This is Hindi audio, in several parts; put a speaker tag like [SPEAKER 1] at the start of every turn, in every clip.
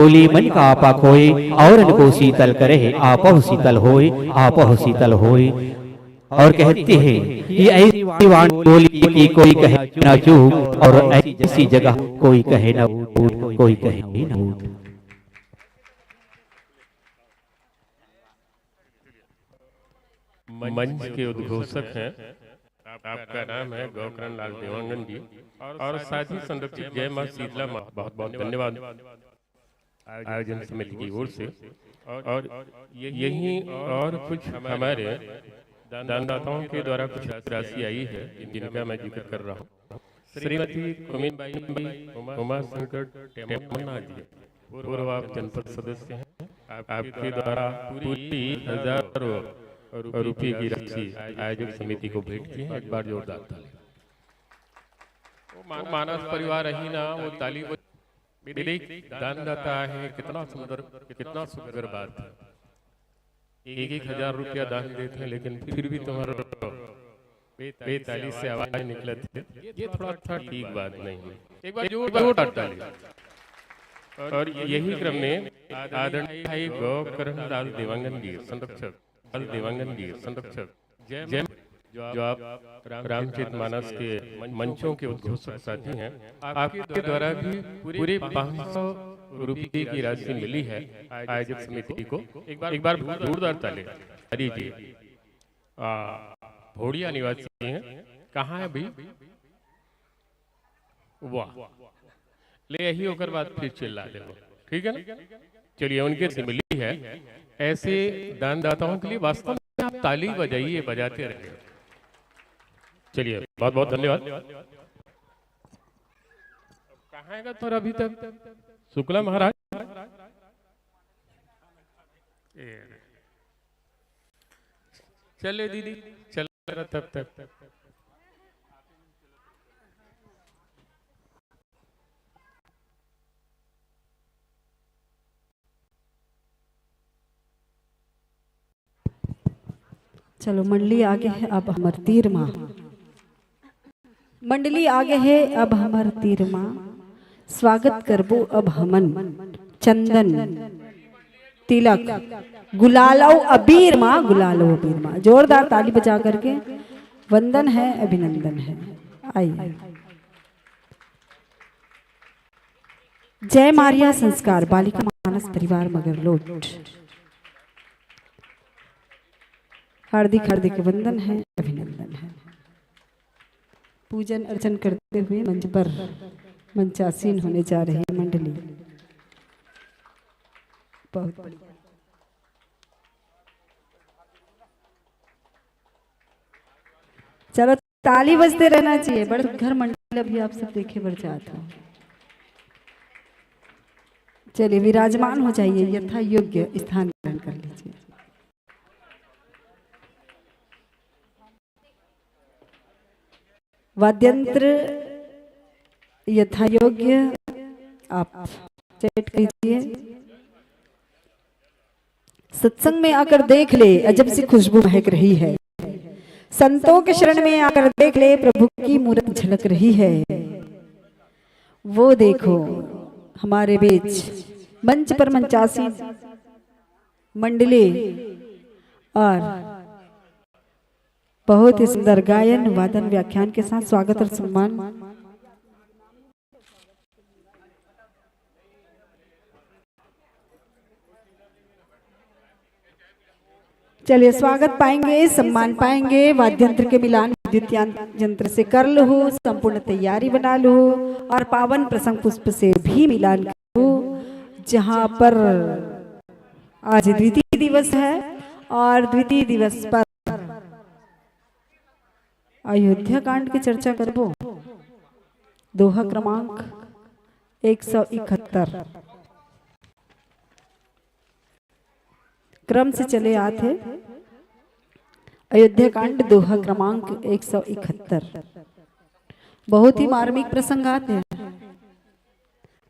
[SPEAKER 1] बोली मन का आपा खोए और को शीतल करे आपह शीतल होए आपह शीतल होए। और कहते हैं ये ऐसी वाणी बोली कि कोई कहे ना चूक और ऐसी जगह कोई कहे ना झूठ कोई कहे ना झूठ।
[SPEAKER 2] मंच के उद्घोषक हैं, आपका नाम है गौकरण लाल देवांगन जी और साथ ही संरक्षक जय मां शीतला मां, बहुत बहुत धन्यवाद आयोजन समिति की ओर से। और यही और कुछ हमारे दानदाताओं के द्वारा कुछ राशि आई है जिनका मैं जिक्र कर रहा हूँ। श्रीमती कुमिन बाई उमा शंकर टेमन्ना जी, पूर्व आप जनपद सदस्य हैं, आपके द्वारा पूरी 1000 रुपये की राशि आयोजक समिति को भेंट की है। एक बार जोरदार ताली। वो मानस परिवार ही ना, वो ताली वो मेरे दानदाता है, कितना सुंदर कितना सुंदर बात है। 1000 रुपया दान देते हैं लेकिन फिर भी तुम्हारा बेताली से आवाज निकले थे, ये थोड़ा था ठीक बात नहीं है। एक बार जोरदार ताली। और यही क्रम में आदरणीय भाई गौकरण लाल देवांगन जी संरक्षक जय जो आप रामचरित मानस के मंचों के उद्घोषक साथी हैं, आपके द्वारा भी पूरे 500 रुपये की राशि मिली है आयोजक समिति को। एक बार जोरदार ताली। हरी जी भोड़िया निवासी हैं, कहाँ है भाई? वाह, ले यही होकर बात फिर चिल्ला दे, ठीक है ना? चलिए, उनके से मिली है। ऐसे दानदाताओं के लिए वास्तव में आप ताली बजाइए, बजाते रहिए। चलिए, बहुत बहुत धन्यवाद। कहाँ है तो अभी तक शुक्ला महाराज? चले दीदी, चल रहा तब तक।
[SPEAKER 3] चलो, मंडली आगे है अब हमर तीर माँ। मंडली आगे है अब हमर तीर माँ, स्वागत करबो अब हमन चंदन तिलक गुलालो अबीर माँ, गुलालो अबीर माँ। जोरदार ताली बजा करके वंदन है, अभिनंदन है। आइए। जय मारिया संस्कार बालिका मानस परिवार मगरलोट, हार्दिक हार्दिक वंदन है, अभिनंदन है। पूजन अर्चन करते हुए मंच पर मंचासीन होने जा रही है मंडली। बहुत बढ़िया। चलो, ताली बजते रहना चाहिए। बड़े घर मंडल अभी आप सब देखे बढ़ जाता हूँ। चलिए, विराजमान हो जाइए, यथा योग्य स्थान ग्रहण कर लीजिए। वाद्यंत्र यथा योग्य आप सेट कीजिए। सत्संग में आकर देख ले, अजब सी खुशबू महक रही है। संतों के शरण में आकर देख ले, प्रभु की मूर्त झलक रही है। वो देखो हमारे बीच मंच पर मंचासी मंडली और बहुत ही सुंदर गायन वादन व्याख्यान के साथ स्वागत और सम्मान। चलिए, स्वागत पाएंगे, सम्मान पाएंगे। वाद्यंत्र के मिलान विद्युत यंत्र से कर लो, संपूर्ण तैयारी बना लो और पावन प्रसंग पुष्प से भी मिलान करो। जहां पर आज द्वितीय दिवस है और द्वितीय दिवस पर अयोध्या कांड की चर्चा करबो। दोहा क्रमांक 171 क्रम से चले आते। अयोध्या कांड दोहा क्रमांक 171 बहुत ही मार्मिक प्रसंग आते हैं।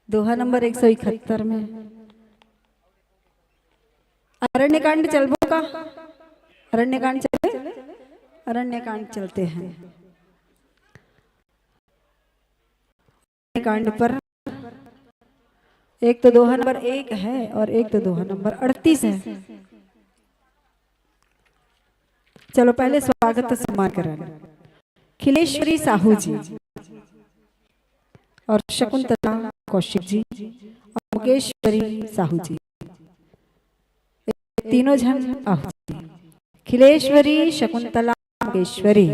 [SPEAKER 3] दोहा नंबर 171 में अरण्यकांड चलबो का? अरण्यकांड चले, अरण्यकांड चलते हैं। कांड पर एक तो दोहा नंबर 1 है और एक तो दोहा नंबर 38 है। चलो पहले स्वागत सम्मान कराना। खिलेश्वरी साहू जी और शकुंतला कौशिक जी और मुकेश्वरी साहू जी, तीनों जन आहुति। खिलेश्वरी, शकुंतला, मुकेश्वरी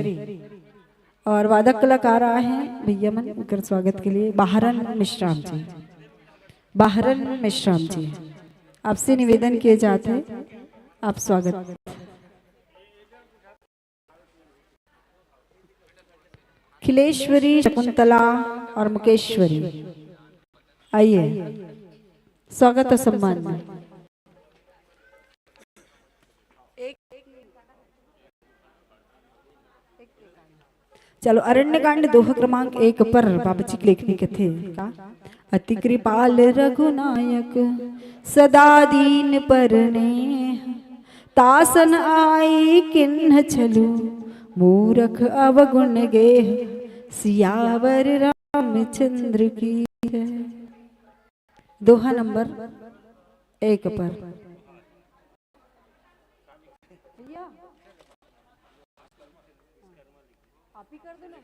[SPEAKER 3] और वादक कलाकार आए हैं भैया मन उनकर स्वागत के लिए। बाहरन मिश्राम जी, बाहरन मिश्राम जी, आपसे निवेदन किए जाते हैं, आप स्वागत। खिलेश्वरी, शकुंतला और मुकेश्वरी, आइए स्वागत और सम्मान में। चलो अरण्यकांड दोहा क्रमांक 1 पर बाबा जी की लेखनी कथे का। अति कृपाल रघुनायक सदा दीन परने, तासन आई किन्ह छलु मूरख अवगुण गेह, सियावर रामचंद्र की है। दोहा नंबर 1 पर। आप ही कर दो ना।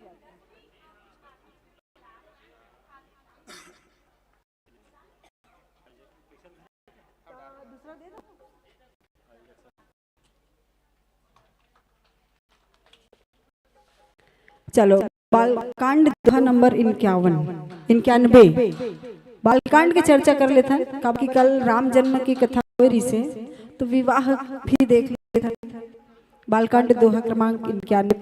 [SPEAKER 3] दूसरा दे दो। चलो बालकांड दोहा नंबर 91 बालकांड की चर्चा कर लेते हैं। क्योंकि कल राम जन्म की कथा हो रही से तो विवाह भी देख लेते हैं। बालकांड दोहा क्रमांक 91